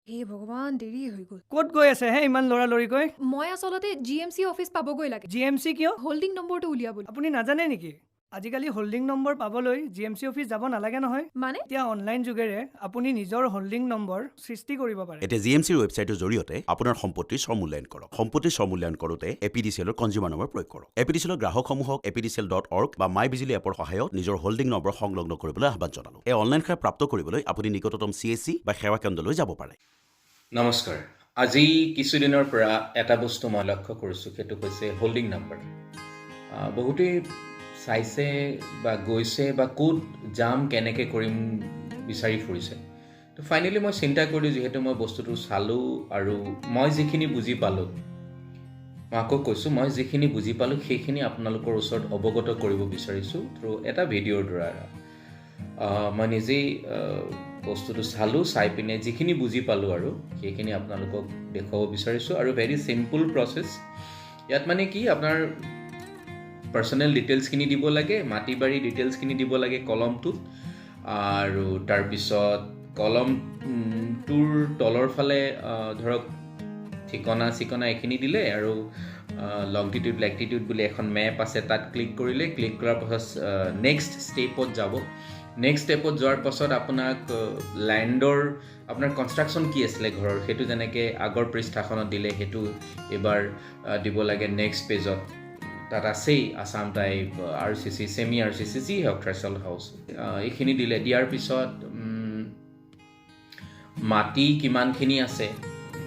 হে ভগৱান দেৰি হৈ গ'ল ক'ত গৈ আছে হে ইমান লৰালৰি কৈ মই আচলতে GMC অফিচ পাবগৈ লাগে GMC কিয় হোল্ডিং নম্বৰটো উলিয়াবলৈ আপুনি নাজানে নেকি আজিকালি হোল্ডিং নম্বৰ পাবলৈ GMC অফিচ যাব নালাগে নহয় মানে এতিয়া অনলাইন যুগেৰে আপুনি নিজৰ হোল্ডিং নম্বৰ সৃষ্টি কৰিব পাৰে এতিয়া GMCৰ ৱেবছাইটৰ জৰিয়তে আপোনাৰ সম্পত্তিৰ স্ব-মূল্যায়ন কৰক সম্পত্তিৰ স্ব-মূল্যায়ন কৰোঁতে APDCL কনজিউমাৰ নম্বৰ প্ৰয়োগ কৰক APDCL গ্ৰাহকসমূহক apdcl.org বা মাইবিজুলী এপৰ সহায়ত নিজৰ হোল্ডিং নম্বৰ সংলগ্ন কৰিবলৈ আহ্বান জনালোঁ এই অনলাইন সেৱা প্ৰাপ্ত কৰিবলৈ আপুনি নিকটতম CSC বা সেৱা কেন্দ্ৰলৈ যাব পাৰে নমস্কাৰ আজি কিছুদিনৰ পৰা এটা বস্তু মই লক্ষ্য কৰিছোঁ সেইটো হৈছে হোল্ডিং নম্বৰ বহুতেই চাইছে বা গৈছে বা ক'ত যাম কেনেকৈ কৰিম বিচাৰি ফুৰিছে তো ফাইনেলি মই চিন্তা কৰিলোঁ যিহেতু মই বস্তুটো চালোঁ আৰু মই যিখিনি বুজি পালোঁ মই আকৌ কৈছোঁ মই যিখিনি বুজি পালোঁ সেইখিনি আপোনালোকৰ ওচৰত অৱগত কৰিব বিচাৰিছোঁ থ্ৰু এটা ভিডিঅ'ৰ দ্বাৰা মই নিজেই বস্তুটো চালোঁ চাই পিনে যিখিনি বুজি পালোঁ আৰু সেইখিনি আপোনালোকক দেখুৱাব বিচাৰিছোঁ আৰু ভেৰি চিম্পল প্ৰচেছ ইয়াত মানে কি আপোনাৰ পাৰ্চনেল ডিটেইলছখিনি দিব লাগে মাটি বাৰী ডিটেইলছখিনি দিব লাগে কলমটোত আৰু তাৰপিছত কলমটোৰ তলৰ ফালে ধৰক ঠিকনা এইখিনি দিলে আৰু লংটিটিউড লেটিটিউড বুলি এখন মেপ আছে তাত ক্লিক কৰিলে ক্লিক কৰাৰ পাছত নেক্সট ষ্টেপত যাব নেক্সট ষ্টেপত যোৱাৰ পাছত আপোনাক লেণ্ডৰ আপোনাৰ কনষ্ট্ৰাকশ্যন কি আছিলে ঘৰৰ সেইটো যেনেকৈ আগৰ পৃষ্ঠাখনত দিলে সেইটো এবাৰ দিব লাগে নেক্সট পেজত তাত আছেই Assam type RCC semi RCC যি হওক থ্ৰেচল হাউচ এইখিনি দিলে দিয়াৰ পিছত মাটি কিমানখিনি আছে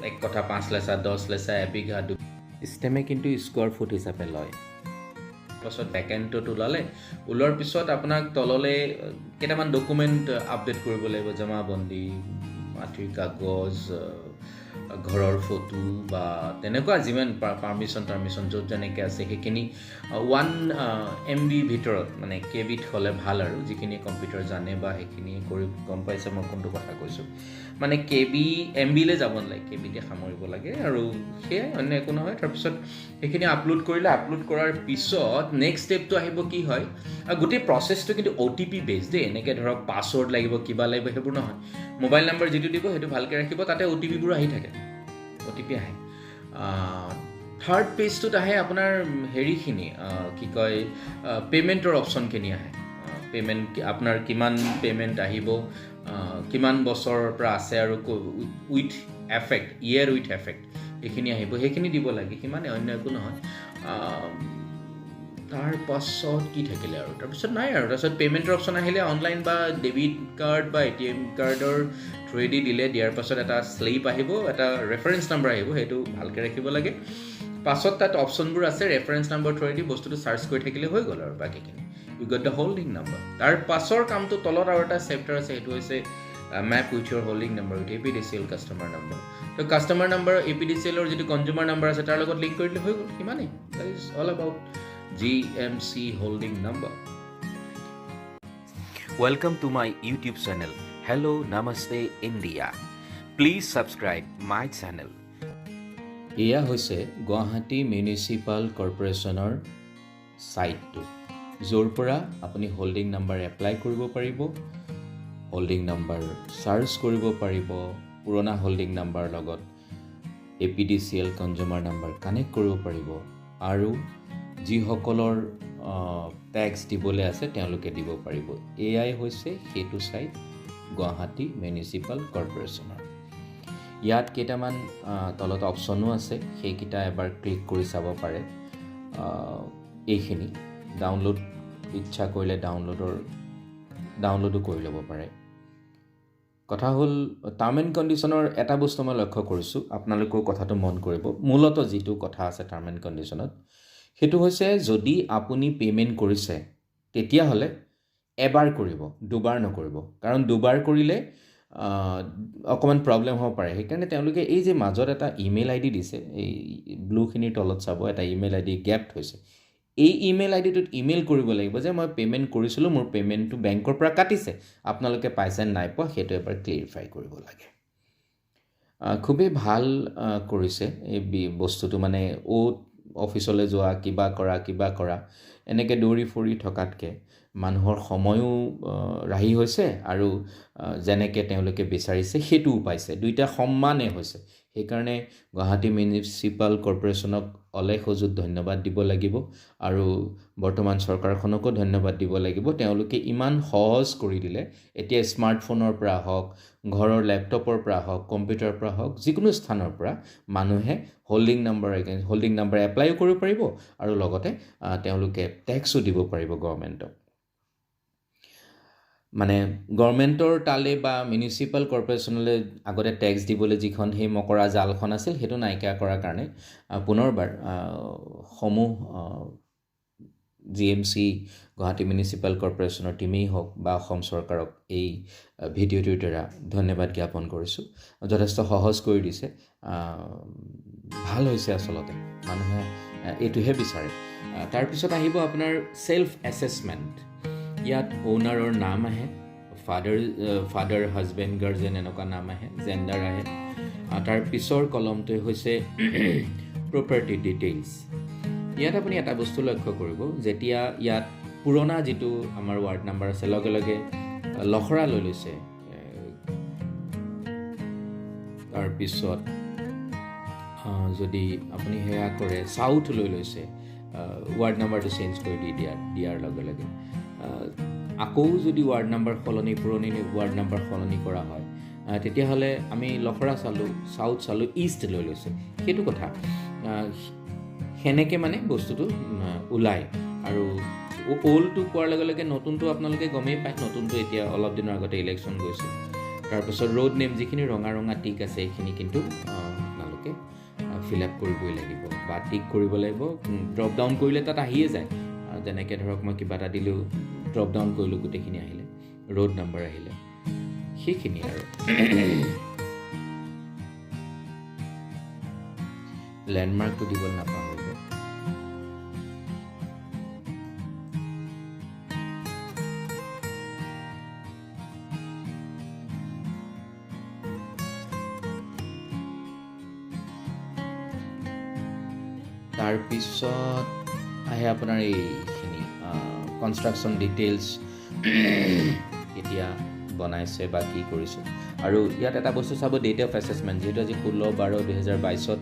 এক কথা 5 লেচা 10 লেচা এবিঘা ষ্টেমে কিন্তু স্কোৱাৰ ফুট হিচাপে লয় পাছত বেকেণ্ডটোত ওলালে ওলোৱাৰ পিছত আপোনাক তললৈ কেইটামান ডকুমেণ্ট আপডেট কৰিব লাগিব জমা বন্দী মাটিৰ কাগজ ঘৰৰ ফটো বা তেনেকুৱা যিমান পাৰ্মিশ্যন য'ত যেনেকৈ আছে সেইখিনি 1 MB ভিতৰত মানে কেবিত হ'লে ভাল আৰু যিখিনি কম্পিউটাৰ জানে বা সেইখিনি কৰি গম পাইছে মই কোনটো কথা কৈছোঁ মানে MBলৈ যাব নালাগে কেবিতে সামৰিব লাগে আৰু সেয়াই অন্য একো নহয় তাৰপিছত সেইখিনি আপলোড কৰিলে আপলোড কৰাৰ পিছত নেক্সট ষ্টেপটো আহিব কি হয় আৰু গোটেই প্ৰচেছটো কিন্তু OTP বেছ দেই এনেকৈ ধৰক পাছৱৰ্ড লাগিব কিবা লাগিব সেইবোৰ নহয় মোবাইল নম্বৰ যিটো দিব সেইটো ভালকৈ ৰাখিব তাতে OTPবোৰ আহি থাকে OTP আহে থাৰ্ড পেজটোত আহে আপোনাৰ হেৰিখিনি কি কয় পে'মেণ্টৰ অপশ্যনখিনি আহে পে'মেণ্ট আপোনাৰ কিমান পে'মেণ্ট আহিব কিমান বছৰৰ পৰা আছে আৰু with effect year with effect এইখিনি আহিব সেইখিনি দিব লাগে সিমানে অন্য একো নহয় তাৰ পাছত কি থাকিলে আৰু তাৰপিছত নাই আৰু তাৰপিছত পে'মেণ্টৰ অপশ্যন আহিলে অনলাইন বা ডেবিট কাৰ্ড বা ATM কাৰ্ডৰ থ্ৰুৱেদি দিলে দিয়াৰ পাছত এটা শ্লিপ আহিব এটা ৰেফাৰেঞ্চ নম্বৰ আহিব সেইটো ভালকৈ ৰাখিব লাগে পাছত তাত অপশ্যনবোৰ আছে ৰেফাৰেঞ্চ নম্বৰ থ্ৰুৱেদি বস্তুটো চাৰ্চ কৰি থাকিলে হৈ গ'ল আৰু বাকীখিনি you got the holding number তাৰ পাছৰ কামটো তলত আৰু এটা চেপ্টাৰ আছে সেইটো হৈছে map with your holding number with APDCL customer number to customer number APDCLৰ যিটো কনজিউমাৰ নম্বৰ আছে তাৰ লগত লিংক কৰি দিলে হৈ গ'ল সিমানেই that is all about GMC Holding Number. Welcome to my YouTube channel. Hello, Namaste, India. Please subscribe my channel. এয়া হৈছে গুৱাহাটী মিউনিচিপাল কৰ্পৰেশ্যনৰ ছাইটটো য'ৰ পৰা আপুনি হোল্ডিং নম্বৰ এপ্লাই কৰিব পাৰিব হোল্ডিং নম্বৰ চাৰ্চ কৰিব পাৰিব পুৰণা হোল্ডিং নম্বৰ লগত APDCL কনজিউমাৰ নম্বৰ কানেক্ট কৰিব পাৰিব আৰু যিসকলৰ টেক্স দিবলৈ আছে তেওঁলোকে দিব পাৰিব এয়াই হৈছে সেইটো ছাইট গুৱাহাটী মিউনিচিপাল কৰ্পৰেশ্যনৰ ইয়াত কেইটামান তলত অপশ্যনো আছে সেইকেইটা এবাৰ ক্লিক কৰি চাব পাৰে এইখিনি ডাউনলোড ইচ্ছা কৰিলে ডাউনলোডো কৰি ল'ব পাৰে কথা হ'ল টাৰ্ম এণ্ড কণ্ডিশ্যনৰ এটা বস্তু মই লক্ষ্য কৰিছোঁ আপোনালোকেও কথাটো মন কৰিব মূলতঃ যিটো কথা আছে টাৰ্ম এণ্ড কণ্ডিশ্যনত সেইটো হৈছে যদি আপুনি পে'মেণ্ট কৰিছে তেতিয়াহ'লে এবাৰ কৰিব দুবাৰ নকৰিব কাৰণ দুবাৰ কৰিলে অকণমান প্ৰব্লেম হ'ব পাৰে সেইকাৰণে তেওঁলোকে এই যে মাজত এটা ইমেইল ID দিছে এই ব্লুখিনিৰ তলত চাব এটা ইমেইল ID গেপ হৈছে এই ইমেইল IDটোত ইমেইল কৰিব লাগিব যে মই পে'মেণ্ট কৰিছিলোঁ মোৰ পে'মেণ্টটো বেংকৰ পৰা কাটিছে আপোনালোকে পাইছে নাই পোৱা সেইটো এবাৰ ক্লিয়াৰিফাই কৰিব লাগে খুবেই ভাল কৰিছে এই বস্তুটো মানে অফিচলৈ যোৱা কিবা কৰা এনেকৈ দৌৰি ফুৰি থকাতকৈ মানুহৰ সময়ো ৰাহি হৈছে আৰু যেনেকৈ তেওঁলোকে বিচাৰিছে সেইটোও পাইছে, দুইটা সমানে হৈছে। সেইকাৰণে গুৱাহাটী মিউনিচিপাল কৰ্পৰেশ্যনক অলেখ অযুত ধন্যবাদ দিব লাগিব আৰু বৰ্তমান চৰকাৰখনকো ধন্যবাদ দিব লাগিব। তেওঁলোকে ইমান সহজ কৰি দিলে। এতিয়া স্মাৰ্টফোনৰ পৰা হওক, ঘৰৰ লেপটপৰ পৰা হওক, কম্পিউটাৰৰ পৰা হওক, যিকোনো স্থানৰ পৰা মানুহে হোল্ডিং নাম্বাৰ এপ্লাইও কৰিব পাৰিব আৰু লগতে তেওঁলোকে টেক্সো দিব পাৰিব গভৰ্ণমেণ্টক। মানে গভৰ্ণমেণ্টৰ তালে বা মিউনিচিপাল কৰ্পৰেশ্যনলৈ আগতে টেক্স দিবলৈ যিখন সেই মকৰা জালখন আছিল, সেইটো নাইকিয়া কৰাৰ কাৰণে পুনৰবাৰ সমূহ GMC গুৱাহাটী মিউনিচিপাল কৰ্পৰেশ্যনৰ টিমেই হওক বা অসম চৰকাৰক এই ভিডিঅ'টোৰ দ্বাৰা ধন্যবাদ জ্ঞাপন কৰিছোঁ। যথেষ্ট সহজ কৰি দিছে, ভাল হৈছে। আচলতে মানুহে এইটোহে বিচাৰে। তাৰপিছত আহিব আপোনাৰ ছেল্ফ এছেছমেণ্ট। ইয়াত অ'নাৰৰ নাম আহে, ফাদাৰ হাজবেণ্ড গাৰ্জেন এনেকুৱা নাম আহে, জেণ্ডাৰ আহে। তাৰ পিছৰ কলমটোৱে হৈছে প্ৰপাৰ্টি ডিটেইলছ। ইয়াত আপুনি এটা বস্তু লক্ষ্য কৰিব, যেতিয়া ইয়াত পুৰণা যিটো আমাৰ ৱাৰ্ড নাম্বাৰ আছে লগে লগে লখৰা লৈ লৈছে। তাৰপিছত যদি আপুনি সেয়া কৰে চাউথ লৈ লৈছে, ৱাৰ্ড নাম্বাৰটো চেঞ্জ কৰি দিয়াৰ লগে লগে আকৌ যদি ৱাৰ্ড নাম্বাৰ পুৰণি ৱাৰ্ড নাম্বাৰ সলনি কৰা হয়, তেতিয়াহ'লে আমি লখৰা চালোঁ, চাউথ চালোঁ, ইষ্ট লৈ লৈছে। সেইটো কথা সেনেকৈ মানে বস্তুটো ওলায়। আৰু অ'ল্ডটো পোৱাৰ লগে লগে নতুনটো আপোনালোকে গমেই পায়। নতুনটো এতিয়া অলপ দিনৰ আগতে ইলেকশ্যন গৈছে। তাৰপিছত ৰোড নেম যিখিনি ৰঙা ৰঙা টিক আছে এইখিনি কিন্তু আপোনালোকে ফিল আপ কৰিবই লাগিব বা টিক কৰিব লাগিব। ড্ৰপ ডাউন কৰিলে তাত আহিয়ে যায়। যেনেকৈ ধৰক মই কিবা এটা দিলোঁ, ড্ৰপ ডাউন কৰিলোঁ, গোটেইখিনি আহিলে, ৰোড নাম্বাৰ আহিলে, সেইখিনি আৰু। লেণ্ডমাৰ্কটো দিবলৈ নাপাহৰিব। তাৰপিছত আহে আপোনাৰ এইখিনি কনষ্ট্ৰাকশ্যন ডিটেইলছ, কেতিয়া বনাইছে বা কি কৰিছে। আৰু ইয়াত এটা বস্তু চাব, ডেট অফ এছেছমেণ্ট। যিহেতু আজি 16/12/2022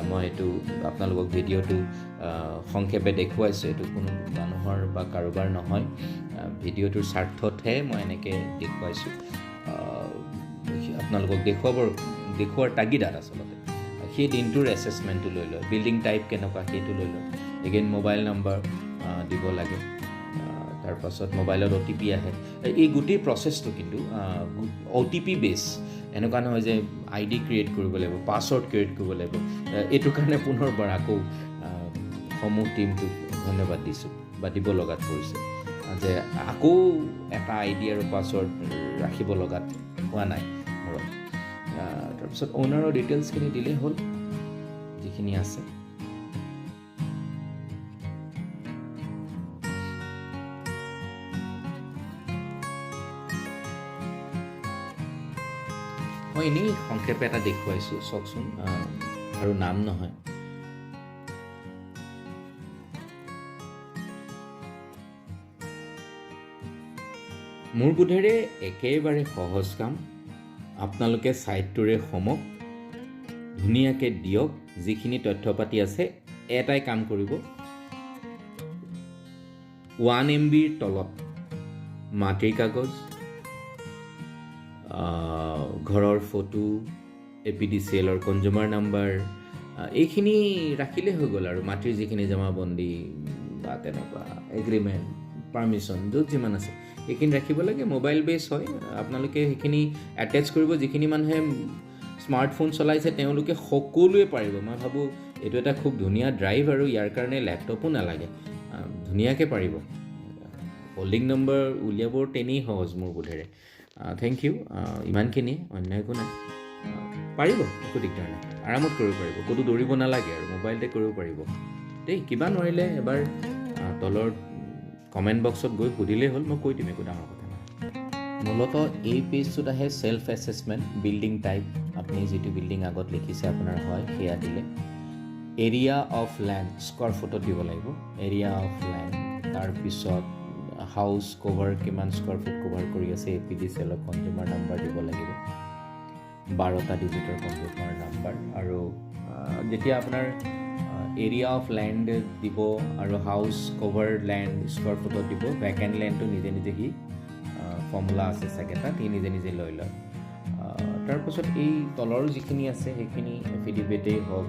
মই এইটো আপোনালোকক ভিডিঅ'টো সংক্ষেপে দেখুৱাইছোঁ। এইটো কোনো মানুহৰ বা কাৰোবাৰ নহয়, ভিডিঅ'টোৰ স্বাৰ্থতহে মই এনেকৈ দেখুৱাইছোঁ। আপোনালোকক দেখুওৱাৰ তাগিদাত আচলতে সেই দিনটোৰ এছেছমেণ্টটো লৈ লয়। বিল্ডিং টাইপ কেনেকুৱা সেইটো লৈ লয়। এগেইন মোবাইল নাম্বাৰ দিব লাগে। তাৰপাছত মোবাইলত OTP আহে। এই গোটেই প্ৰচেছটো কিন্তু OTP বেছ। এনেকুৱা নহয় যে ID ক্ৰিয়েট কৰিব লাগিব, পাছৱৰ্ড ক্ৰিয়েট কৰিব লাগিব। এইটোৰ কাৰণে পুনৰবাৰ আকৌ সমূহ টীমটোক ধন্যবাদ দিছোঁ বা দিব লগাত পৰিছে যে আকৌ এটা ID আৰু পাছৱৰ্ড ৰাখিব লগাত হোৱা নাই ঘৰত। তাৰপিছত অ'নাৰৰ ডিটেইলছখিনি দিলেই হ'ল যিখিনি আছে। মই এনেই সংক্ষেপে এটা দেখুৱাইছোঁ, চাওকচোন, আৰু নাম নহয়। মোৰ বোধেৰে একেবাৰে সহজ কাম। আপোনালোকে ছাইটটোৰে সমক ধুনীয়াকৈ দিয়ক। যিখিনি তথ্য পাতি আছে এটাই কাম কৰিব, 1 MBৰ তলত মাটিৰ কাগজ, ঘৰৰ ফটো, APDCLৰ কনজিউমাৰ নাম্বাৰ, এইখিনি ৰাখিলেই হৈ গ'ল। আৰু মাটিৰ যিখিনি জমাবন্দী বা তেনেকুৱা এগ্ৰিমেণ্ট, পাৰ্মিশ্যন, য'ত যিমান আছে সেইখিনি ৰাখিব লাগে। মোবাইল বেছ হয়, আপোনালোকে সেইখিনি এটেচ কৰিব। যিখিনি মানুহে স্মাৰ্টফোন চলাইছে তেওঁলোকে সকলোৱে পাৰিব। মই ভাবোঁ এইটো এটা খুব ধুনীয়া ড্ৰাইভ আৰু ইয়াৰ কাৰণে লেপটপো নালাগে, ধুনীয়াকৈ পাৰিব। হোল্ডিং নম্বৰ উলিয়াবৰ তেনেই সহজ মোৰ বোধেৰে। Thank you. ইমানখিনিয়ে, অন্য একো নাই। পাৰিব, একো দিগদাৰ নাই, আৰামত কৰিব পাৰিব। ক'তো দৌৰিব নালাগে আৰু মোবাইলতে কৰিব পাৰিব দেই। কিবা নোৱাৰিলে এবাৰ তলৰ কমেণ্ট বক্সত গৈ সুধিলেই হ'ল, মই কৈ দিম, একো ডাঙৰ কথা নহয়। মূলতঃ এই পেজটোত আহে ছেল্ফ এছেছমেণ্ট, বিল্ডিং টাইপ, আপুনি যিটো বিল্ডিং আগত লিখিছে আপোনাৰ হয় সেয়া দিলে। এৰিয়া অফ লেণ্ড স্কোৱাৰ ফুটত দিব লাগিব। এৰিয়া অফ লেণ্ড তাৰপিছত হাউচ কভাৰ কিমান স্কোৱাৰ ফুট কভাৰ কৰি আছে APDCL কনজিউমাৰ নাম্বাৰ দিব লাগিব 12টা ডিজিটৰ কনজিউমাৰ নাম্বাৰ আৰু যেতিয়া আপোনাৰ এৰিয়া অফ লেণ্ড দিব আৰু হাউচ কভাৰ লেণ্ড স্কোৱাৰ ফুটত দিব ভেকেণ্ট লেণ্ডটো নিজে নিজে সি ফৰ্মুলা আছে চাগে তাত সি নিজে নিজে লৈ লয় তাৰপাছত এই তলৰ যিখিনি আছে সেইখিনি এফিডিভিটেই হওক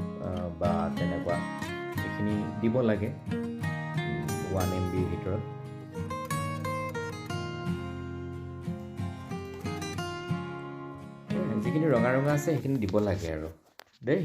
বা তেনেকুৱা সেইখিনি দিব লাগে 1 MB ভিতৰত যিখিনি ৰঙা ৰঙা আছে সেইখিনি দিব লাগে আৰু দেই